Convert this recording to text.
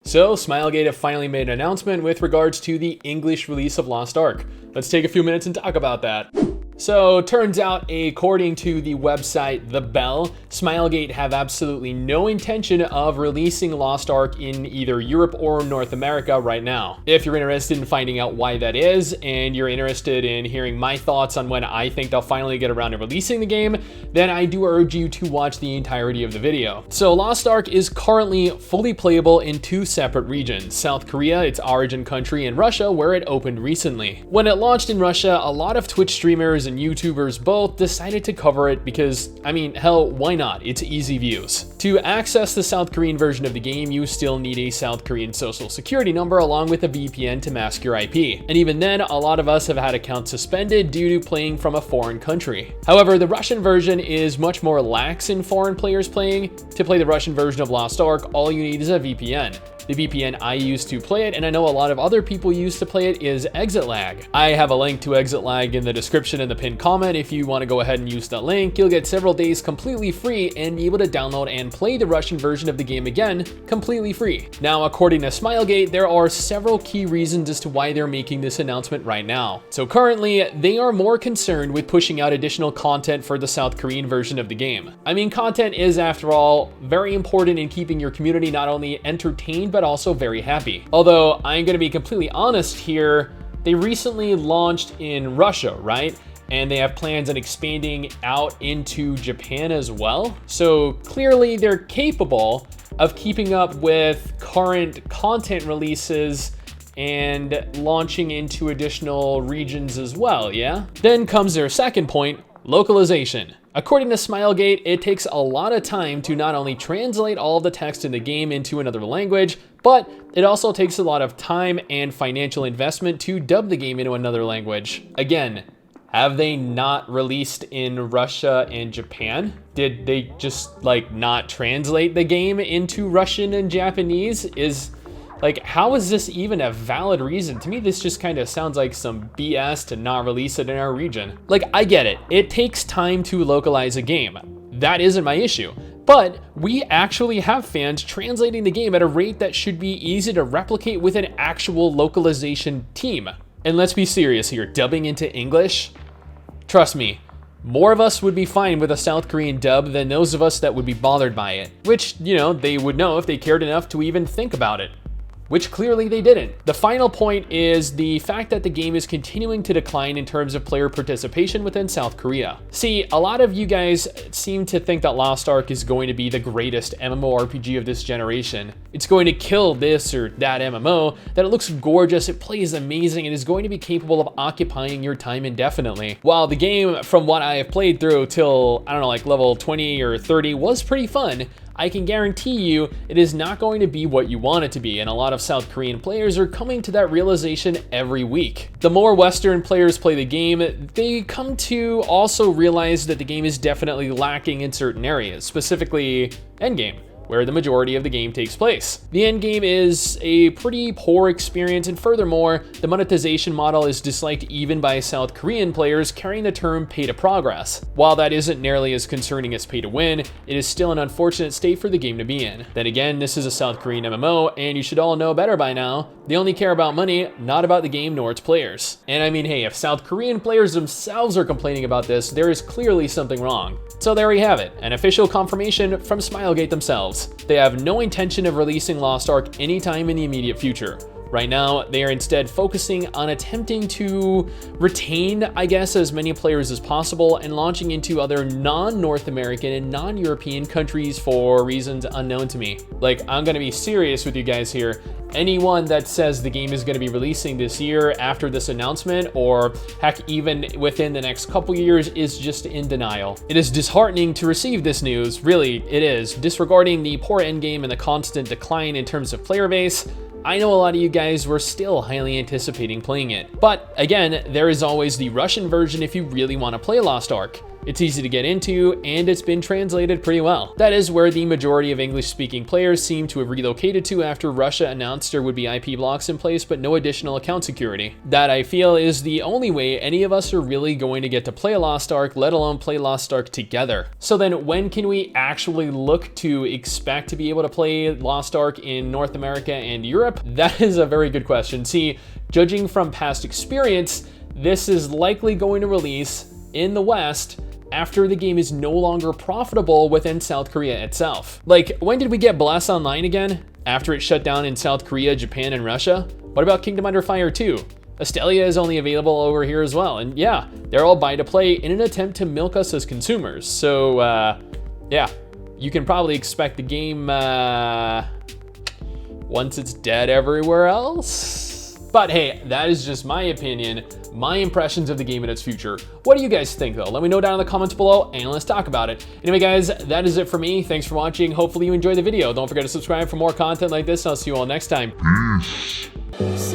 So Smilegate have finally made an announcement with regards to the English release of Lost Ark. Let's take a few minutes and talk about that. So turns out, according to the website The Bell, Smilegate have absolutely no intention of releasing Lost Ark in either Europe or North America right now. If you're interested in finding out why that is, and you're interested in hearing my thoughts on when I think they'll finally get around to releasing the game, then I do urge you to watch the entirety of the video. So Lost Ark is currently fully playable in two separate regions: South Korea, its origin country, and Russia, where it opened recently. When it launched in Russia, a lot of Twitch streamers and YouTubers both decided to cover it because, I mean, hell, why not? It's easy views. To access the South Korean version of the game, you still need a South Korean social security number along with a VPN to mask your IP. And even then, a lot of us have had accounts suspended due to playing from a foreign country. However, the Russian version is much more lax in foreign players playing. To play the Russian version of Lost Ark, all you need is a VPN. The VPN I use to play it, and I know a lot of other people use to play it, is ExitLag. I have a link to ExitLag in the description and the pinned comment. If you want to go ahead and use that link, you'll get several days completely free and be able to download and play the Russian version of the game again, completely free. Now, according to Smilegate, there are several key reasons as to why they're making this announcement right now. So currently, they are more concerned with pushing out additional content for the South Korean version of the game. I mean, content is, after all, very important in keeping your community not only entertained, but also very happy. Although I'm going to be completely honest here, they recently launched in Russia, right? And they have plans on expanding out into Japan as well. So clearly they're capable of keeping up with current content releases and launching into additional regions as well, yeah? Then comes their second point, localization. According to Smilegate, it takes a lot of time to not only translate all of the text in the game into another language, but it also takes a lot of time and financial investment to dub the game into another language. Again, have they not released in Russia and Japan? Did they just not translate the game into Russian and Japanese? How is this even a valid reason? To me, this just kind of sounds like some BS to not release it in our region. I get it. It takes time to localize a game. That isn't my issue. But we actually have fans translating the game at a rate that should be easy to replicate with an actual localization team. And let's be serious here, dubbing into English? Trust me, more of us would be fine with a South Korean dub than those of us that would be bothered by it. Which, they would know if they cared enough to even think about it. Which clearly they didn't. The final point is the fact that the game is continuing to decline in terms of player participation within South Korea. See, a lot of you guys seem to think that Lost Ark is going to be the greatest MMORPG of this generation. It's going to kill this or that MMO, that it looks gorgeous, it plays amazing, and is going to be capable of occupying your time indefinitely. While the game, from what I have played through till, I don't know, level 20 or 30, was pretty fun, I can guarantee you it is not going to be what you want it to be, and a lot of South Korean players are coming to that realization every week. The more Western players play the game, they come to also realize that the game is definitely lacking in certain areas, specifically endgame, where the majority of the game takes place. The endgame is a pretty poor experience, and furthermore, the monetization model is disliked even by South Korean players, carrying the term pay to progress. While that isn't nearly as concerning as pay to win, it is still an unfortunate state for the game to be in. Then again, this is a South Korean MMO, and you should all know better by now. They only care about money, not about the game nor its players. And I mean, hey, if South Korean players themselves are complaining about this, there is clearly something wrong. So there we have it, an official confirmation from Smilegate themselves. They have no intention of releasing Lost Ark anytime in the immediate future. Right now, they are instead focusing on attempting to retain, I guess, as many players as possible and launching into other non-North American and non-European countries for reasons unknown to me. I'm gonna be serious with you guys here. Anyone that says the game is going to be releasing this year after this announcement, or heck, even within the next couple years, is just in denial. It is disheartening to receive this news, really, it is. Disregarding the poor endgame and the constant decline in terms of player base, I know a lot of you guys were still highly anticipating playing it. But again, there is always the Russian version if you really want to play Lost Ark. It's easy to get into, and it's been translated pretty well. That is where the majority of English-speaking players seem to have relocated to after Russia announced there would be IP blocks in place, but no additional account security. That, I feel, is the only way any of us are really going to get to play Lost Ark, let alone play Lost Ark together. So then when can we actually look to expect to be able to play Lost Ark in North America and Europe? That is a very good question. See, judging from past experience, this is likely going to release in the West after the game is no longer profitable within South Korea itself. Like, when did we get Blast Online again? After it shut down in South Korea, Japan, and Russia? What about Kingdom Under Fire 2? Astelia is only available over here as well. And yeah, they're all buy to play in an attempt to milk us as consumers. So yeah, you can probably expect the game once it's dead everywhere else. But hey, that is just my opinion, my impressions of the game and its future. What do you guys think though? Let me know down in the comments below and let's talk about it. Anyway guys, that is it for me. Thanks for watching. Hopefully you enjoyed the video. Don't forget to subscribe for more content like this. I'll see you all next time. Peace.